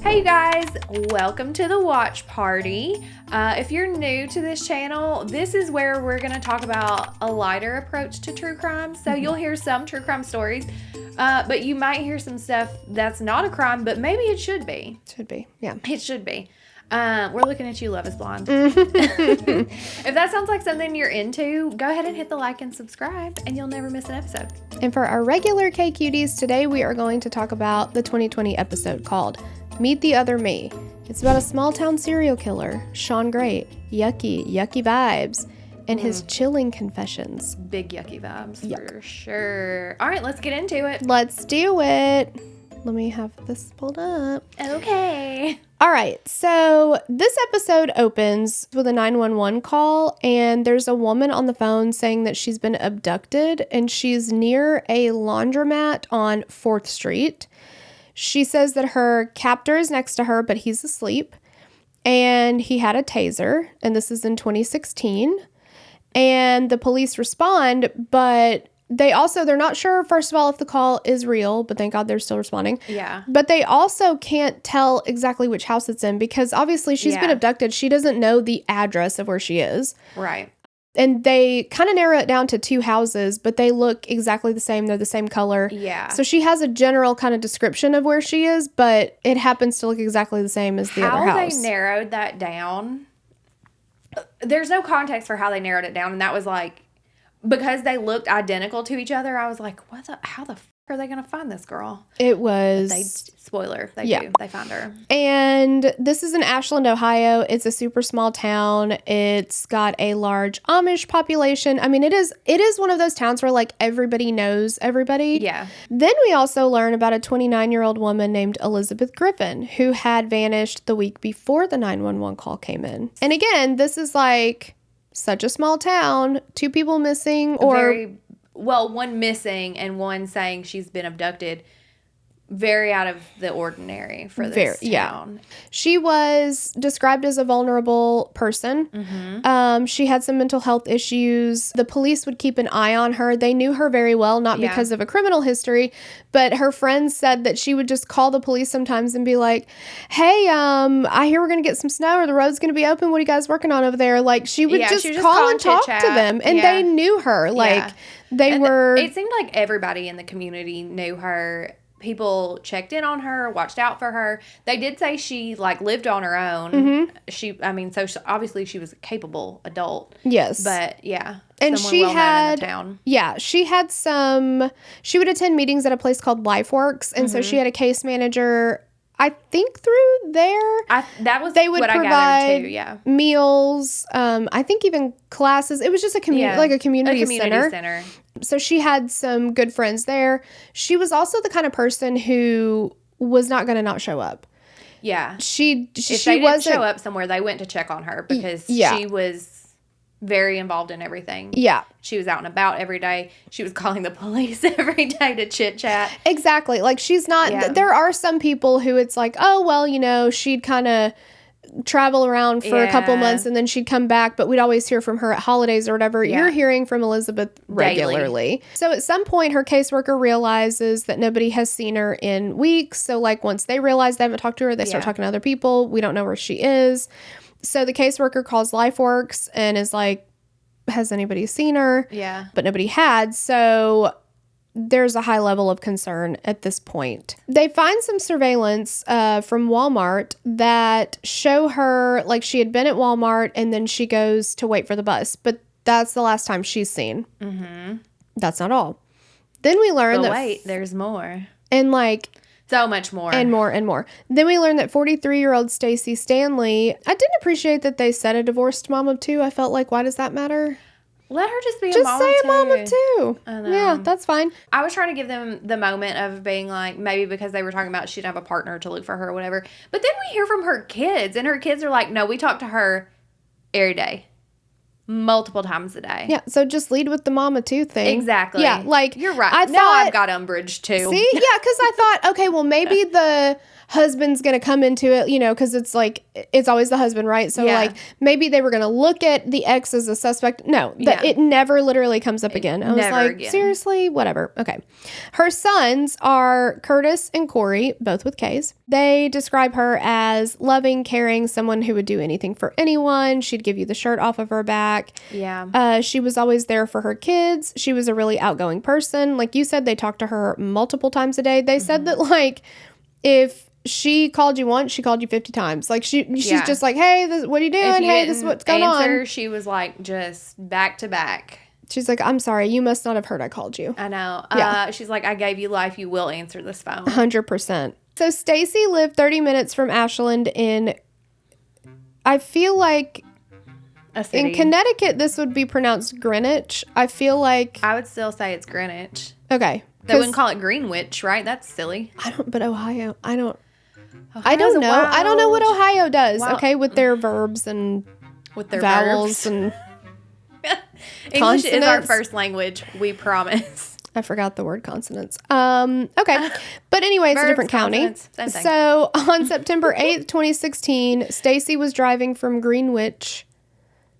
Hey guys, welcome to the watch party. If you're new to this channel, this is where we're going to talk about a lighter approach to true crime. So you'll hear some true crime stories, but you might hear some stuff that's not a crime, but maybe it should be. Should be, yeah. It should be. We're looking at you, Love is Blonde. If that sounds like something you're into, go ahead and hit the like and subscribe, and you'll never miss an episode. And for our regular K-Cuties, today we are going to talk about the 2020 episode called Meet the Other Me. It's about a small-town serial killer, Shawn Grate, yucky vibes, and his chilling confessions. Big yucky vibes, for sure. All right, let's get into it. Let's do it. Let me have this pulled up. Okay. All right, so this episode opens with a 911 call, and there's a woman on the phone saying that she's been abducted, and she's near a laundromat on 4th Street. She says that her captor is next to her, but he's asleep, and he had a taser, and this is in 2016, and the police respond, but they're not sure, first of all, if the call is real, but thank God they're still responding. Yeah. But they also can't tell exactly which house it's in because obviously she's been abducted. She doesn't know the address of where she is. Right. And they kind of narrow it down to 2 houses, but they look exactly the same. They're the same color. Yeah. So she has a general kind of description of where she is, but it happens to look exactly the same as the other house. How they narrowed that down, there's no context for how they narrowed it down, and that was like, because they looked identical to each other, I was like, how the f*** are they going to find this girl? It was... They do. They find her. And this is in Ashland, Ohio. It's a super small town. It's got a large Amish population. I mean, it is one of those towns where, like, everybody knows everybody. Yeah. Then we also learn about a 29-year-old woman named Elizabeth Griffin who had vanished the week before the 911 call came in. And again, this is, like... such a small town, 2 people missing, or... one missing and one saying she's been abducted. Very out of the ordinary for this town. Yeah. She was described as a vulnerable person. Mm-hmm. She had some mental health issues. The police would keep an eye on her. They knew her very well, not because of a criminal history, but her friends said that she would just call the police sometimes and be like, hey, I hear we're going to get some snow or the road's going to be open. What are you guys working on over there? Like, she would just call and talk to them. And they knew her. Like, it seemed like everybody in the community knew her. People checked in on her, watched out for her. They did say she, like, lived on her own. Mm-hmm. Obviously she was a capable adult. Yes. But, yeah. And she had, in the town. Yeah, she would attend meetings at a place called LifeWorks. And so she had a case manager, I think through there. They would provide meals, I think even classes. It was just a community center. So she had some good friends there. She was also the kind of person who was not going to not show up. Yeah. If they didn't show up somewhere, they went to check on her because she was very involved in everything. Yeah. She was out and about every day. She was calling the police every day to chit-chat. Exactly. Like, she's not... There are some people who it's like, oh, well, she'd kind of travel around for a couple months and then she'd come back, but we'd always hear from her at holidays or whatever. You're hearing from Elizabeth regularly. Daily. So at some point, her caseworker realizes that nobody has seen her in weeks. So, like, once they realize they haven't talked to her, they start talking to other people. We don't know where she is. So the caseworker calls LifeWorks and is like, has anybody seen her? Yeah. But nobody had. So there's a high level of concern at this point. They find some surveillance from Walmart that show her, like, she had been at Walmart and then she goes to wait for the bus. But that's the last time she's seen. Mm-hmm. That's not all. Then we learn there's more. And, like... so much more. And more and more. Then we learned that 43-year-old Stacy Stanley, I didn't appreciate that they said a divorced mom of 2. I felt like, why does that matter? Let her just be a mom of 2. Just say a mom of 2. I know. Yeah, that's fine. I was trying to give them the moment of being like, maybe because they were talking about she'd have a partner to look for her or whatever. But then we hear from her kids, and her kids are like, no, we talk to her every day. multiple times a day. Yeah, so just lead with the mama too thing. Exactly. Yeah, like you're right. Now I've got umbrage too. See, yeah, because I thought, okay, well maybe the husband's gonna come into it, because it's like it's always the husband, right? So like maybe they were gonna look at the ex as a suspect. No, it never literally comes up again. I was like, again. Seriously, whatever. Okay, her sons are Curtis and Corey, both with K's. They describe her as loving, caring, someone who would do anything for anyone. She'd give you the shirt off of her back. Yeah. She was always there for her kids. She was a really outgoing person. Like you said, they talked to her multiple times a day. They said that like if she called you once, she called you 50 times. Like she's just like, hey, what are you doing? Hey, this is what's going on. She was like just back to back. She's like, I'm sorry, you must not have heard I called you. I know. Yeah. She's like, I gave you life. You will answer this phone. 100%. So Stacy lived 30 minutes from Ashland in, I feel like, a city. In Connecticut, this would be pronounced Greenwich. I feel like. I would still say it's Greenwich. Okay. They wouldn't call it Greenwich, right? That's silly. But Ohio, I don't know. I don't know what Ohio does, okay, with their verbs and with their vowels verbs. And English is our first language, we promise. I forgot the word consonants. Okay. But anyway, it's a different county. So on September 8th, 2016, Stacy was driving from Greenwich.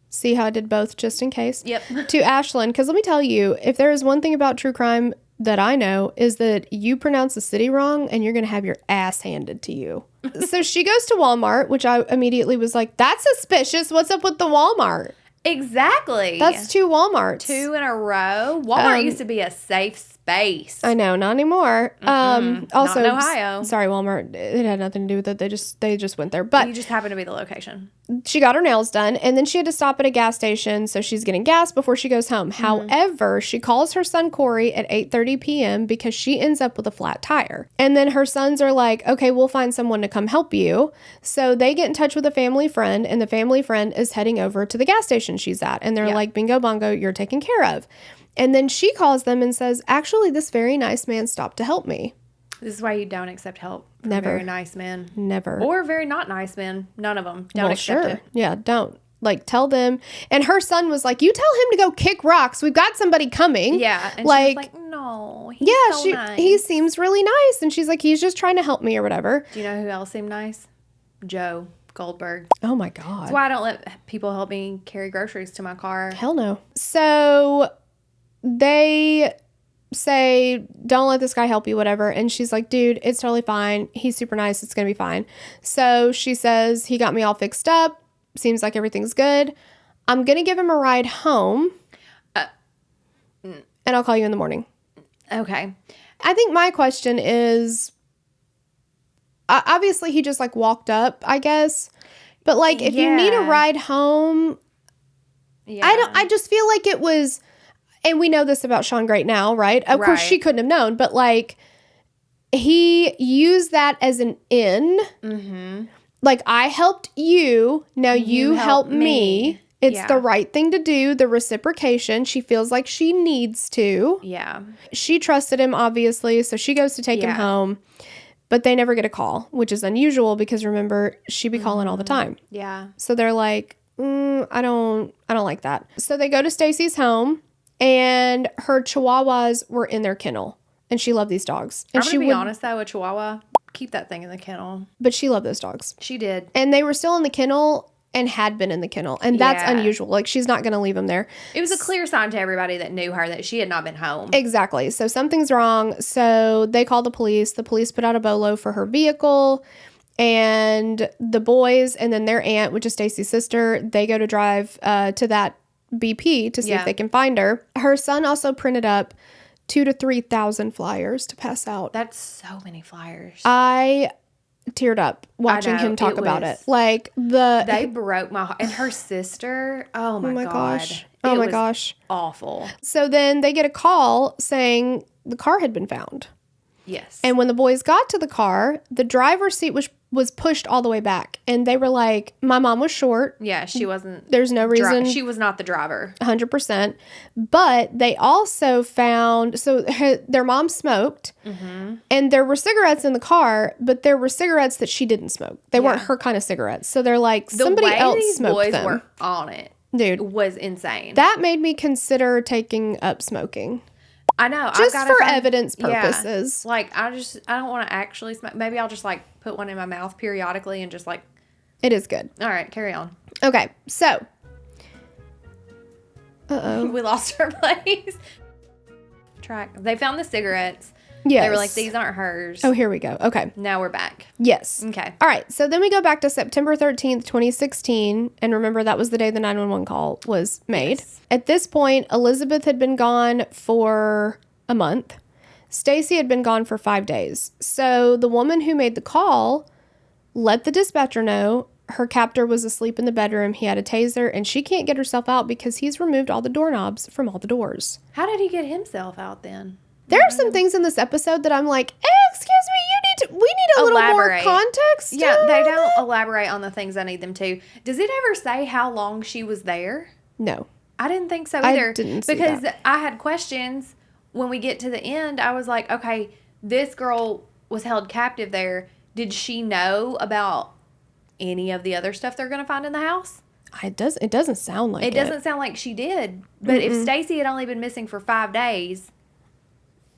See how I did both just in case? Yep. To Ashland. Because let me tell you, if there is one thing about true crime that I know is that you pronounce the city wrong and you're going to have your ass handed to you. So she goes to Walmart, which I immediately was like, that's suspicious. What's up with the Walmart? Exactly. That's 2 Walmarts. 2 in a row. Walmart used to be a safe space. I know, not anymore. Also, not in Ohio. Sorry, Walmart. It had nothing to do with it. They just went there. But you just happened to be the location. She got her nails done, and then she had to stop at a gas station, so she's getting gas before she goes home. However, she calls her son Corey at 8:30 p.m. because she ends up with a flat tire. And then her sons are like, okay, we'll find someone to come help you. So they get in touch with a family friend, and the family friend is heading over to the gas station she's at. And they're like, bingo bongo, you're taken care of. And then she calls them and says, actually, this very nice man stopped to help me. This is why you don't accept help from Never. very nice men. Never. Or very not nice men. None of them. Don't accept it. Yeah, don't. Like, tell them. And her son was like, you tell him to go kick rocks. We've got somebody coming. Yeah. And she was like, no, he's so nice. He seems really nice. And she's like, he's just trying to help me or whatever. Do you know who else seemed nice? Joe Goldberg. Oh, my God. That's why I don't let people help me carry groceries to my car. Hell no. So they say, don't let this guy help you, whatever. And she's like, dude, it's totally fine. He's super nice. It's going to be fine. So she says, he got me all fixed up. Seems like everything's good. I'm going to give him a ride home. And I'll call you in the morning. Okay. I think my question is, obviously he just like walked up, I guess. But like, if you need a ride home, I just feel like it was, and we know this about Shawn Grate now, right? Of course she couldn't have known, but like he used that as an in. Mm-hmm. Like, I helped you, now you help me. It's the right thing to do, the reciprocation. She feels like she needs to. Yeah. She trusted him, obviously, so she goes to take him home. But they never get a call, which is unusual because, remember, she'd be calling all the time. Yeah. So they're like, I don't like that. So they go to Stacy's home, and her chihuahuas were in their kennel. And she loved these dogs. And I'm going to be honest, though, a chihuahua, keep that thing in the kennel. But she loved those dogs. She did. And they were still in the kennel and had been in the kennel. And that's unusual. Like, she's not going to leave them there. It was a clear sign to everybody that knew her that she had not been home. Exactly. So something's wrong. So they call the police. The police put out a BOLO for her vehicle. And the boys and then their aunt, which is Stacy's sister, they go to drive to that BP to see if they can find her. Her son also printed up 2,000 to 3,000 flyers to pass out. That's so many flyers. I teared up watching him talk about it. Like, they broke my heart. And her sister, oh my gosh. Oh my gosh. Awful. So then they get a call saying the car had been found. Yes. And when the boys got to the car, the driver's seat was pushed all the way back. And they were like, my mom was short. Yeah, she wasn't. There's no reason. She was not the driver. 100%. But they also found, so their mom smoked. Mm-hmm. And there were cigarettes in the car, but there were cigarettes that she didn't smoke. They weren't her kind of cigarettes. So they're like, somebody else smoked them. The way these boys were on it. Dude. was insane. That made me consider taking up smoking. I know. Just for evidence purposes. Yeah. Like, I don't want to actually smoke. Maybe I'll just, like, put one in my mouth periodically and just, like. It is good. All right, carry on. Okay, so. Uh-oh. We lost our place. They found the cigarettes. Yes. They were like, these aren't hers. Oh, here we go. Okay. Now we're back. Yes. Okay. All right. So then we go back to September 13th, 2016. And remember, that was the day the 911 call was made. Yes. At this point, Elizabeth had been gone for a month. Stacy had been gone for 5 days. So the woman who made the call let the dispatcher know her captor was asleep in the bedroom. He had a taser, and she can't get herself out because he's removed all the doorknobs from all the doors. How did he get himself out then? There are some things in this episode that I'm like, excuse me, we need a little more context. Yeah, they don't elaborate on the things I need them to. Does it ever say how long she was there? No. I didn't think so either. I didn't see because that. I had questions when we get to the end. I was like, okay, this girl was held captive there. Did she know about any of the other stuff they're going to find in the house? It doesn't sound like it. It doesn't sound like she did. But if Stacy had only been missing for 5 days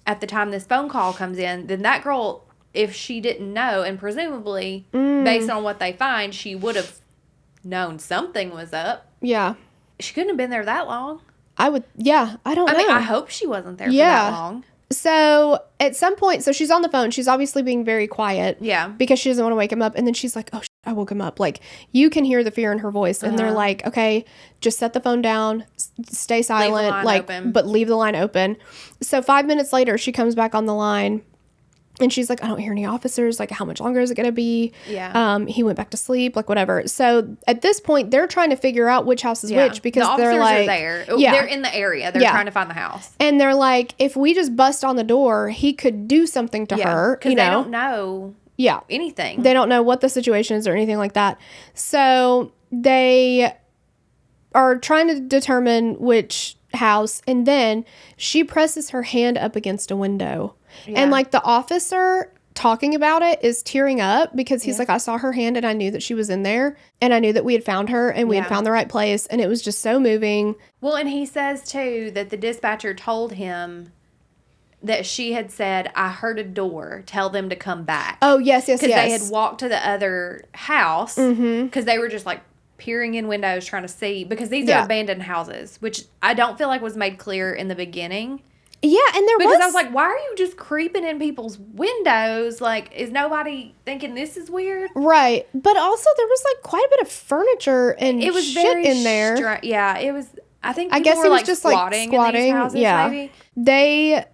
at the time this phone call comes in, then that girl, if she didn't know, and presumably, based on what they find, she would have known something was up. Yeah. She couldn't have been there that long. I don't know. I mean, I hope she wasn't there for that long. So at some point, so she's on the phone. She's obviously being very quiet. Yeah. Because she doesn't want to wake him up. And then she's like, oh, I woke him up. Like, you can hear the fear in her voice. And they're like, okay, just set the phone down. Stay silent. But leave the line open. So 5 minutes later, she comes back on the line. And she's like, I don't hear any officers. Like, how much longer is it going to be? Yeah. He went back to sleep, like, whatever. So at this point, they're trying to figure out which house is which because they're like, are there. Yeah. They're in the area. They're trying to find the house. And they're like, if we just bust on the door, he could do something to her. Because they don't know anything. They don't know what the situation is or anything like that. So they are trying to determine which house. And then she presses her hand up against a window. Yeah. And like the officer talking about it is tearing up because he's like, I saw her hand and I knew that she was in there and I knew that we had found her and we had found the right place. And it was just so moving. Well, and he says too that the dispatcher told him that she had said, I heard a door, tell them to come back. Oh, yes. Because they had walked to the other house because they were just like peering in windows trying to see, because these are abandoned houses, which I don't feel like was made clear in the beginning. Yeah, and because I was like, why are you just creeping in people's windows? Like, is nobody thinking this is weird? Right. But also there was like quite a bit of furniture and it was shit in there. Yeah, it was, I think I guess were it was like just squatting like in these houses, maybe. They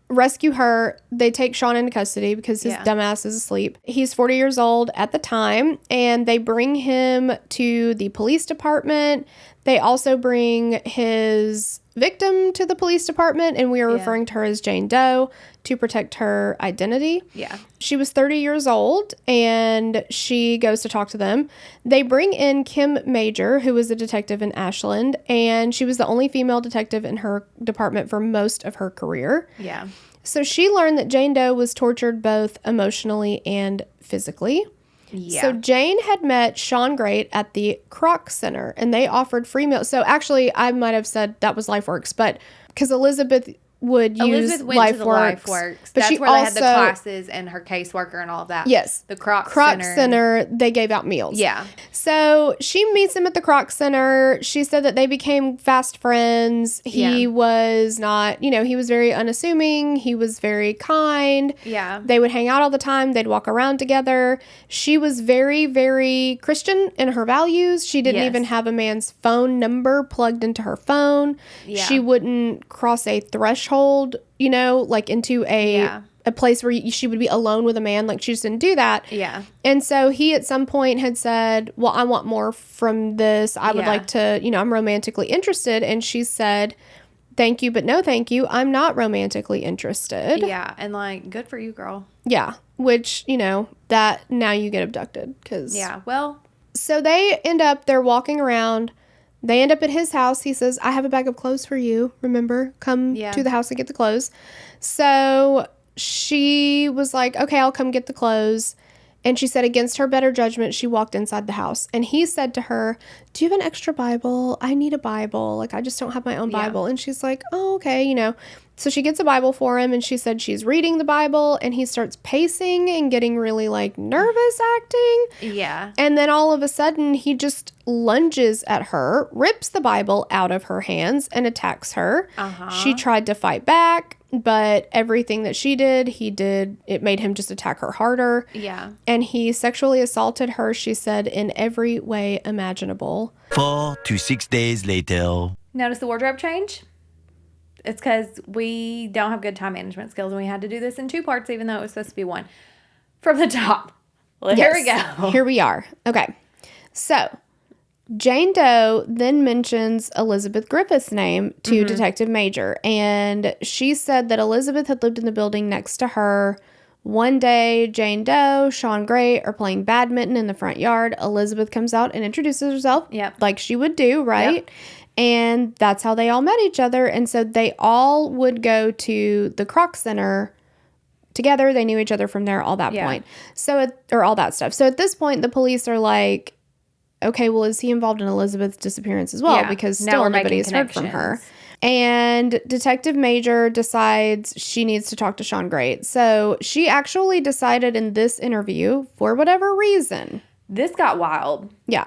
rescue her. They take Shawn into custody because his dumbass is asleep. He's 40 years old at the time, and they bring him to the police department. They also bring his victim to the police department, and we are referring to her as Jane Doe to protect her identity. Yeah. She was 30 years old, and she goes to talk to them. They bring in Kim Major, who was a detective in Ashland, and she was the only female detective in her department for most of her career. Yeah. So she learned that Jane Doe was tortured both emotionally and physically. Yeah. So Jane had met Shawn Grate at the Kroc Center, and they offered free meals. So actually, I might have said that was LifeWorks, but because Elizabeth went to the LifeWorks. But that's where they had the classes and her caseworker and all of that. Yes. The Kroc Center, they gave out meals. Yeah. So she meets him at the Kroc Center. She said that they became fast friends. He was not, he was very unassuming. He was very kind. Yeah. They would hang out all the time. They'd walk around together. She was very, very Christian in her values. She didn't even have a man's phone number plugged into her phone. Yeah. She wouldn't cross a threshold, like into a place where she would be alone with a man. Like, she just didn't do that. Yeah. And so he at some point had said, well, I want more from this. I would like to, I'm romantically interested. And she said, thank you, but no thank you. I'm not romantically interested. Yeah. And like, good for you, girl. Yeah. Which, that now you get abducted. Yeah. Well. So they're walking around. They end up at his house. He says, I have a bag of clothes for you. Remember, come to the house and get the clothes. So she was like, okay, I'll come get the clothes. And she said, against her better judgment, she walked inside the house. And he said to her, do you have an extra Bible? I need a Bible. Like, I just don't have my own Bible. And she's like, oh, okay, you know. So she gets a Bible for him, and she said she's reading the Bible, and he starts pacing and getting really, like, nervous acting. Yeah. And then all of a sudden, he just lunges at her, rips the Bible out of her hands, and attacks her. She tried to fight back. But everything that she did, it made him just attack her harder. Yeah. And he sexually assaulted her, she said, in every way imaginable. 4 to 6 days later. Notice the wardrobe change? It's because we don't have good time management skills, and we had to do this in 2 parts, even though it was supposed to be 1. From the top. Well, yes. Here we go. Here we are. Okay. So, Jane Doe then mentions Elizabeth Griffith's name to Detective Major, and she said that Elizabeth had lived in the building next to her. One day, Jane Doe, Shawn Grate are playing badminton in the front yard. Elizabeth comes out and introduces herself, like she would do, right? Yep. And that's how they all met each other, and so they all would go to the Croc Center together. They knew each other from there, all that point. Or all that stuff. So at this point, the police are like, okay, well, is he involved in Elizabeth's disappearance as well? Yeah, because still nobody has heard from her. And Detective Major decides she needs to talk to Shawn Grate. So she actually decided in this interview, for whatever reason. This got wild. Yeah.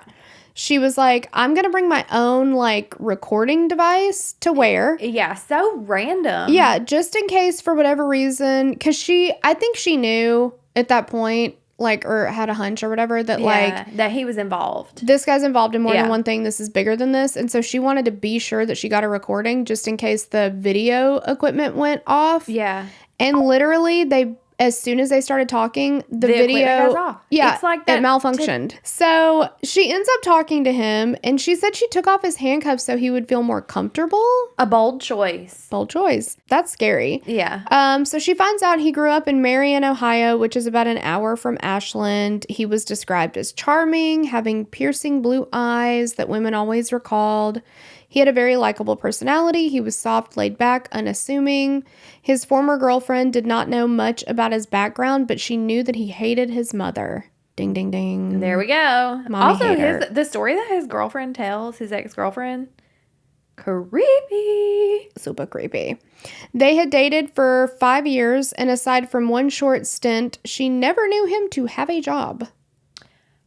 She was like, I'm going to bring my own, like, recording device to wear. Yeah, so random. Yeah, just in case for whatever reason. Because I think she knew at that point, like, or had a hunch or whatever that he was involved. This guy's involved in more than one thing. This is bigger than this. And so she wanted to be sure that she got a recording just in case the video equipment went off. Yeah. And literally, as soon as they started talking, the video goes off. Yeah, it's like that it malfunctioned. So she ends up talking to him, and she said she took off his handcuffs so he would feel more comfortable. A bold choice. Bold choice. That's scary. Yeah. So she finds out he grew up in Marion, Ohio, which is about an hour from Ashland. He was described as charming, having piercing blue eyes that women always recalled. He had a very likable personality. He was soft, laid back, unassuming. His former girlfriend did not know much about his background, but she knew that he hated his mother. Ding, ding, ding. There we go. Mommy also, hater. the story that his girlfriend tells, his ex-girlfriend, creepy. Super creepy. They had dated for 5 years, and aside from one short stint, she never knew him to have a job.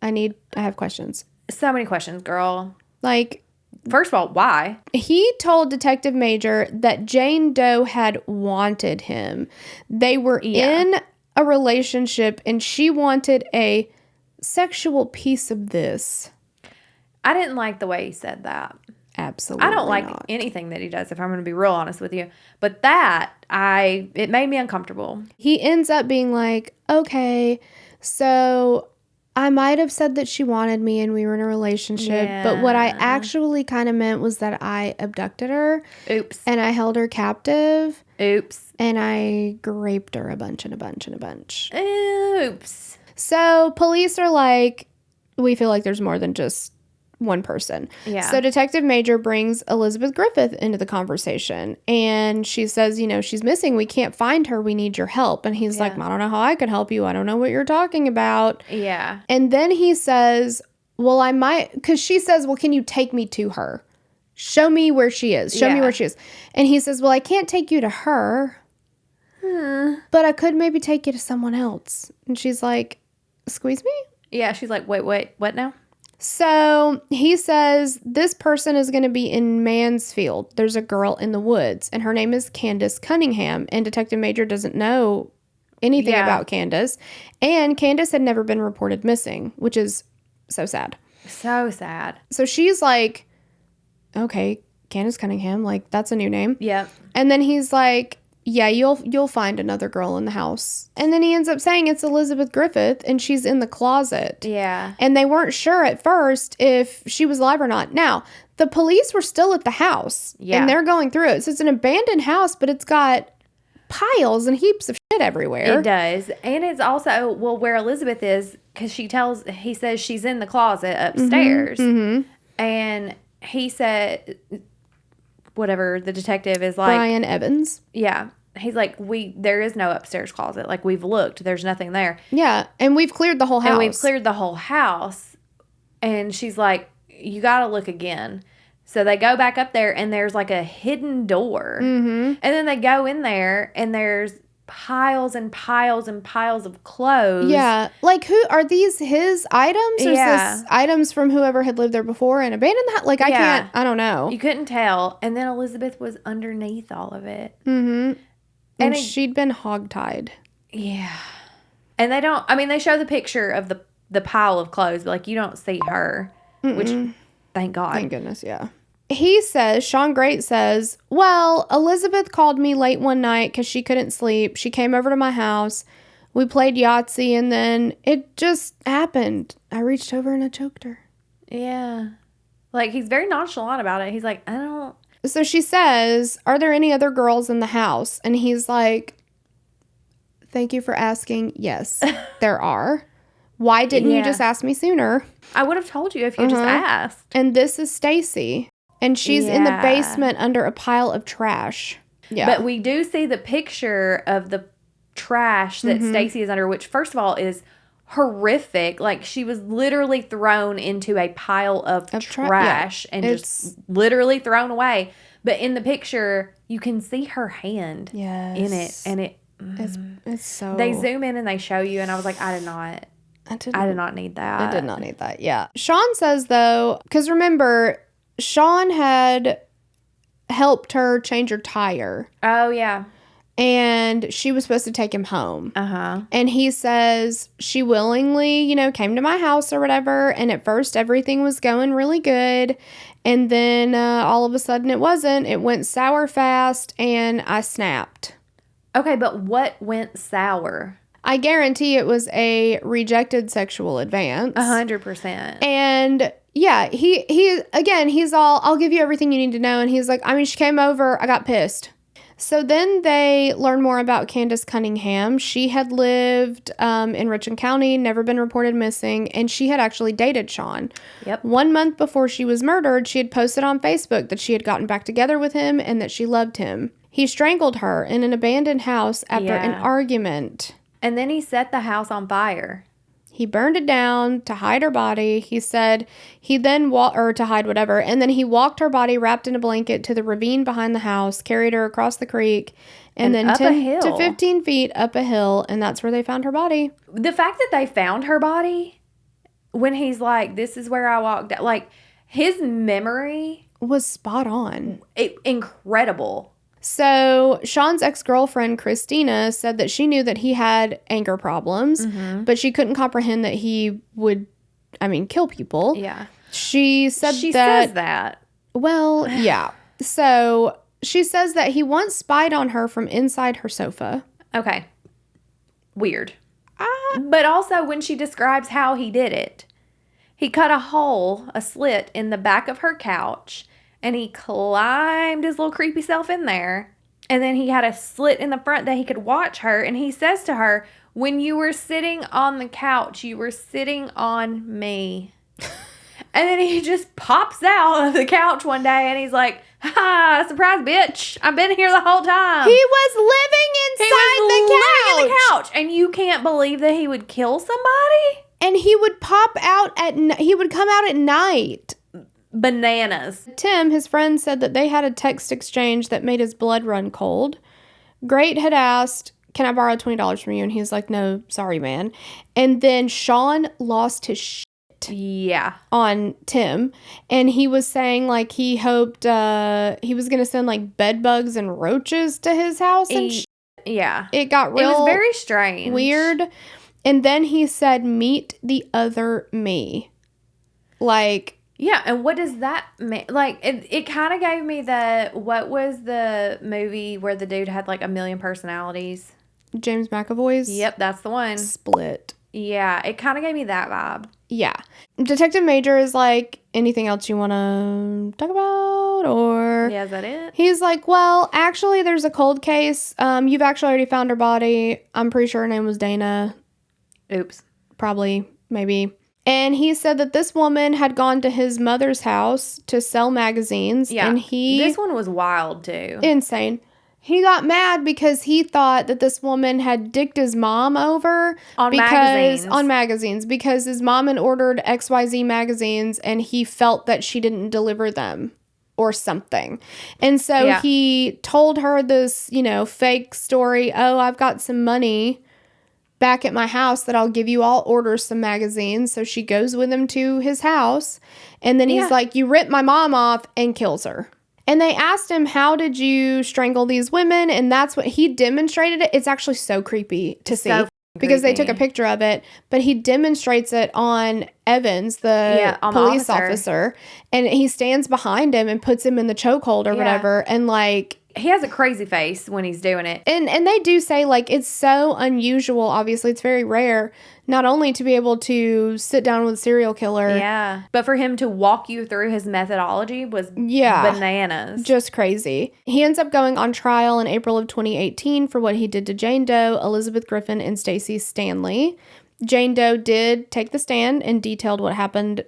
I have questions. So many questions, girl. Like, first of all, why? He told Detective Major that Jane Doe had wanted him. They were in a relationship, and she wanted a sexual piece of this. I didn't like the way he said that. Absolutely I don't like anything that he does, if I'm going to be real honest with you. But it made me uncomfortable. He ends up being like, okay, so I might have said that she wanted me and we were in a relationship, but what I actually kind of meant was that I abducted her. Oops. And I held her captive. Oops. And I raped her a bunch and a bunch and a bunch. Oops. So police are like, we feel like there's more than just one person. Yeah. So Detective Major brings Elizabeth Griffith into the conversation, and she says, she's missing. We can't find her. We need your help. And he's like, I don't know how I could help you. I don't know what you're talking about. Yeah. And then he says, well, I might, because she says, well, can you take me to her? Show me where she is. Show me where she is. And he says, well, I can't take you to her, but I could maybe take you to someone else. And she's like, squeeze me? Yeah. She's like, wait, what now? So he says this person is going to be in Mansfield. There's a girl in the woods, and her name is Candace Cunningham. And Detective Major doesn't know anything about Candace. And Candace had never been reported missing, which is so sad. So sad. So she's like, okay, Candace Cunningham, like, that's a new name. Yep. And then he's like, yeah, you'll find another girl in the house. And then he ends up saying it's Elizabeth Griffith, and she's in the closet. Yeah. And they weren't sure at first if she was alive or not. Now, the police were still at the house. Yeah. And they're going through it. So it's an abandoned house, but it's got piles and heaps of shit everywhere. It does. And it's also, where Elizabeth is, because he says she's in the closet upstairs. Mm-hmm. And he said, whatever, the detective is like, Brian Evans. Yeah. he's like, there is no upstairs closet. Like, we've looked. There's nothing there. Yeah, and we've cleared the whole house. And we've cleared the whole house. And she's like, you got to look again. So they go back up there, and there's like a hidden door. Mm-hmm. And then they go in there, and there's piles and piles and piles of clothes. Yeah. Like, who are these his items? Or is this items from whoever had lived there before and abandoned that? Like, I don't know. You couldn't tell. And then Elizabeth was underneath all of it. Mm-hmm. And she'd been hogtied. Yeah. And they show the picture of the pile of clothes, but like, you don't see her, which, thank God. Thank goodness, yeah. He says, Shawn Grate says, well, Elizabeth called me late one night because she couldn't sleep. She came over to my house. We played Yahtzee, and then it just happened. I reached over and I choked her. Yeah. Like, he's very nonchalant about it. He's like, I don't. So she says, are there any other girls in the house? And he's like, thank you for asking. Yes, there are. Why didn't you just ask me sooner? I would have told you if you just asked. And this is Stacy. And she's in the basement under a pile of trash. Yeah. But we do see the picture of the trash that Stacy is under, which, first of all, is horrific. Like, she was literally thrown into a pile of trash and just literally thrown away. But in the picture, you can see her hand in it. And it's so... They zoom in and they show you, and I was like, I did not need that. I did not need that, yeah. Shawn says, though, because remember... Shawn had helped her change her tire. Oh, yeah. And she was supposed to take him home. Uh-huh. And he says she willingly, came to my house or whatever. And at first, everything was going really good. And then all of a sudden, it wasn't. It went sour fast, and I snapped. Okay, but what went sour? I guarantee it was a rejected sexual advance. 100%. And... yeah, he's all, I'll give you everything you need to know. And he's like, she came over, I got pissed. So then they learn more about Candace Cunningham. She had lived in Richland County, never been reported missing, and she had actually dated Shawn. Yep. 1 month before she was murdered, she had posted on Facebook that she had gotten back together with him and that she loved him. He strangled her in an abandoned house after an argument. And then he set the house on fire. He burned it down to hide her body. He said he then to hide whatever. And then he walked her body wrapped in a blanket to the ravine behind the house, carried her across the creek, and then up 10 to 15 feet up a hill. And that's where they found her body. The fact that they found her body when he's like, this is where I walked out, like, his memory was spot on. Incredible. So Shawn's ex-girlfriend, Christina, said that she knew that he had anger problems, but she couldn't comprehend that he would, kill people. Yeah. She says that. Well, yeah. So she says that he once spied on her from inside her sofa. Okay. Weird. But also when she describes how he did it, he cut a slit in the back of her couch, and he climbed his little creepy self in there. And then he had a slit in the front that he could watch her. And he says to her, when you were sitting on the couch, you were sitting on me. And then he just pops out of the couch one day and he's like, ha, surprise, bitch. I've been here the whole time. He was living inside the couch. And you can't believe that he would kill somebody? And he would come out at night. Bananas. Tim, his friend, said that they had a text exchange that made his blood run cold. Grate had asked, can I borrow $20 from you? And he's like, no, sorry, man. And then Shawn lost his shit. Yeah. On Tim. And he was saying, like, he hoped he was going to send, like, bed bugs and roaches to his house and shit. Yeah. It got real. It was very strange. Weird. And then he said, meet the other me. Like... yeah, and what does that mean? Like, it kind of gave me what was the movie where the dude had, like, 1 million personalities? James McAvoy's? Yep, that's the one. Split. Yeah, it kind of gave me that vibe. Yeah. Detective Major is like, anything else you want to talk about? Or... yeah, is that it? He's like, well, actually, there's a cold case. You've actually already found her body. I'm pretty sure her name was Dana. Oops. Probably. Maybe. And he said that this woman had gone to his mother's house to sell magazines. Yeah. And this one was wild, too. Insane. He got mad because he thought that this woman had dicked his mom over on magazines because his mom had ordered XYZ magazines and he felt that she didn't deliver them or something. And so he told her this, fake story. Oh, I've got some money back at my house that I'll give you. I'll order some magazines. So she goes with him to his house. And then he's like, you ripped my mom off, and kills her. And they asked him, how did you strangle these women? And that's what he demonstrated it. It's actually so creepy to see because they took a picture of it. But he demonstrates it on Evans, the police officer. And he stands behind him and puts him in the chokehold or whatever. And he has a crazy face when he's doing it. And they do say, it's so unusual. Obviously, it's very rare, not only to be able to sit down with a serial killer. Yeah. But for him to walk you through his methodology was bananas. Just crazy. He ends up going on trial in April of 2018 for what he did to Jane Doe, Elizabeth Griffin, and Stacey Stanley. Jane Doe did take the stand and detailed what happened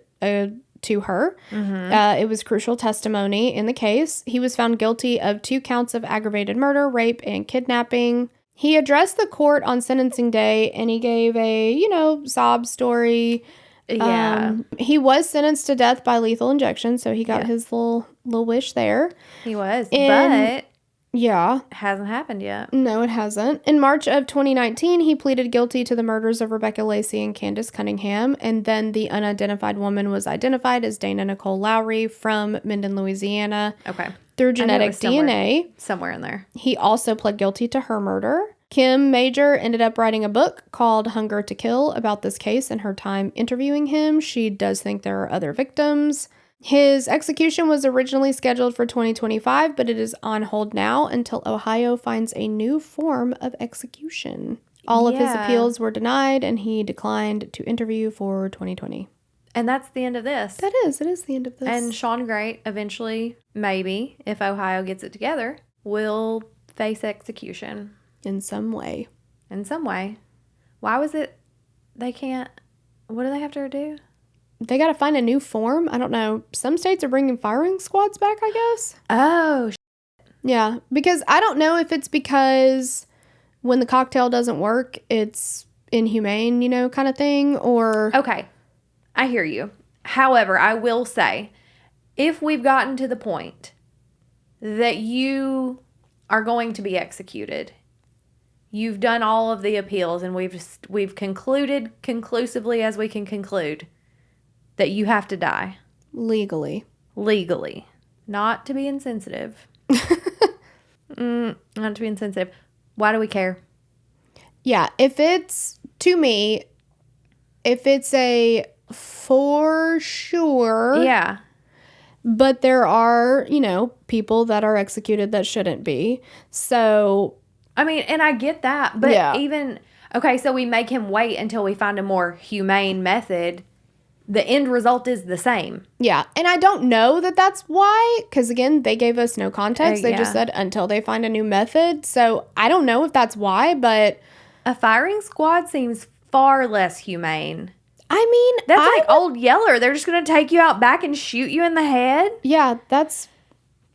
to her. Mm-hmm. It was crucial testimony in the case. He was found guilty of 2 counts of aggravated murder, rape, and kidnapping. He addressed the court on sentencing day, and he gave a, sob story. Yeah. He was sentenced to death by lethal injection, so he got his little wish there. He was, but... Yeah. Hasn't happened yet. No, it hasn't. In March of 2019, he pleaded guilty to the murders of Rebecca Lacey and Candace Cunningham, and then the unidentified woman was identified as Dana Nicole Lowrey from Minden, Louisiana. Okay. Through genetic DNA. Somewhere in there. He also pled guilty to her murder. Kim Major ended up writing a book called Hunger to Kill about this case and her time interviewing him. She does think there are other victims. His execution was originally scheduled for 2025, but it is on hold now until Ohio finds a new form of execution. All of his appeals were denied, and he declined to interview for 2020. And that's the end of this. It is the end of this. And Shawn Grate eventually, maybe, if Ohio gets it together, will face execution. In some way. Why was it they can't... What do they have to do? They got to find a new form. I don't know. Some states are bringing firing squads back, I guess. Oh, yeah. Because I don't know if it's because when the cocktail doesn't work, it's inhumane, kind of thing, or... Okay. I hear you. However, I will say, if we've gotten to the point that you are going to be executed, you've done all of the appeals, and we've concluded conclusively as we can conclude that you have to die. Legally. Not to be insensitive. Not to be insensitive. Why do we care? Yeah, if it's a for sure. Yeah. But there are, people that are executed that shouldn't be. So. I mean, and I get that. But even, okay, so we make him wait until we find a more humane method. The end result is the same. Yeah. And I don't know that that's why, because again, they gave us no context. They just said until they find a new method. So I don't know if that's why, but. A firing squad seems far less humane. I mean, that's like Old Yeller. They're just going to take you out back and shoot you in the head? Yeah, that's.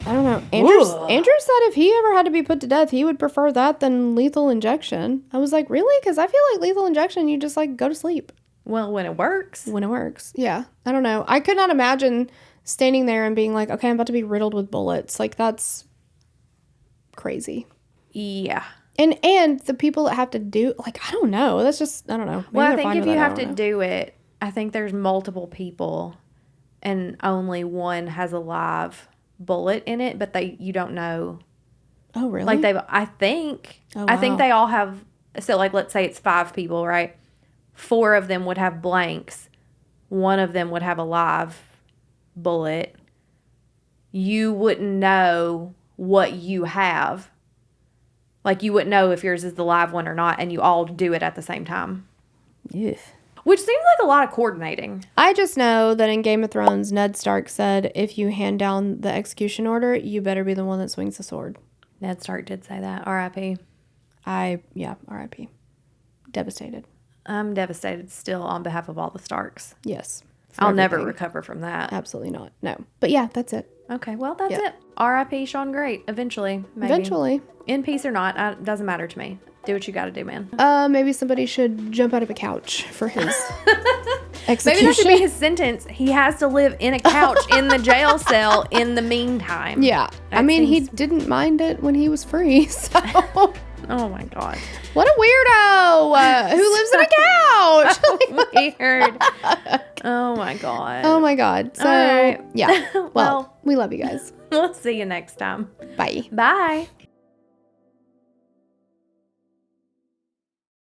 I don't know. Andrew said if he ever had to be put to death, he would prefer that than lethal injection. I was like, really? Because I feel like lethal injection, you just go to sleep. Well, when it works. Yeah. I don't know. I could not imagine standing there and being like, okay, I'm about to be riddled with bullets. That's crazy. Yeah. And the people that have to do, I don't know. That's just, I don't know. Maybe I think if you have to do it, I think there's multiple people and only one has a live bullet in it, but you don't know. Oh, really? I think. Oh, wow. I think they all have, so let's say it's 5 people, right? 4 of them would have blanks. 1 of them would have a live bullet. You wouldn't know what you have. You wouldn't know if yours is the live one or not, and you all do it at the same time. Yeah. Which seems like a lot of coordinating. I just know that in Game of Thrones, Ned Stark said, if you hand down the execution order, you better be the one that swings the sword. Ned Stark did say that. R.I.P. R.I.P. Devastated. I'm devastated still on behalf of all the Starks. Yes. I'll never recover from that. Absolutely not. No. But yeah, that's it. Okay, well, that's it. R.I.P. Shawn Grate. Eventually, maybe. Eventually. In peace or not, it doesn't matter to me. Do what you got to do, man. Maybe somebody should jump out of a couch for his execution. Maybe that should be his sentence. He has to live in a couch in the jail cell in the meantime. Yeah. He didn't mind it when he was free, so... Oh my God. What a weirdo who lives in a couch. So weird. Oh my God. Oh my God. So, all right. yeah. Well, we love you guys. We'll see you next time. Bye. Bye.